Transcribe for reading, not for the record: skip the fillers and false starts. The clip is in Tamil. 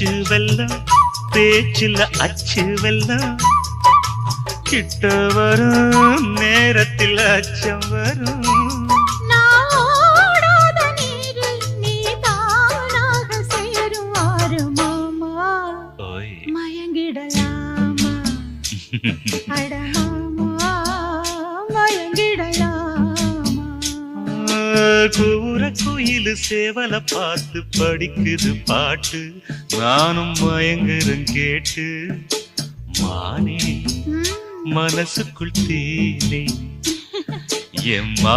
பச்சு வெல்லம் பேச்சில் அச்சு வெல்லம் கிட்ட வரும் நேரத்தில் அச்சம் வரும் கூற குயிலு சேவல பார்த்து படிக்குது பாட்டு நானும் மயங்குறேன் கேட்டு மானே மனசுக்குள் தேனே எம்மா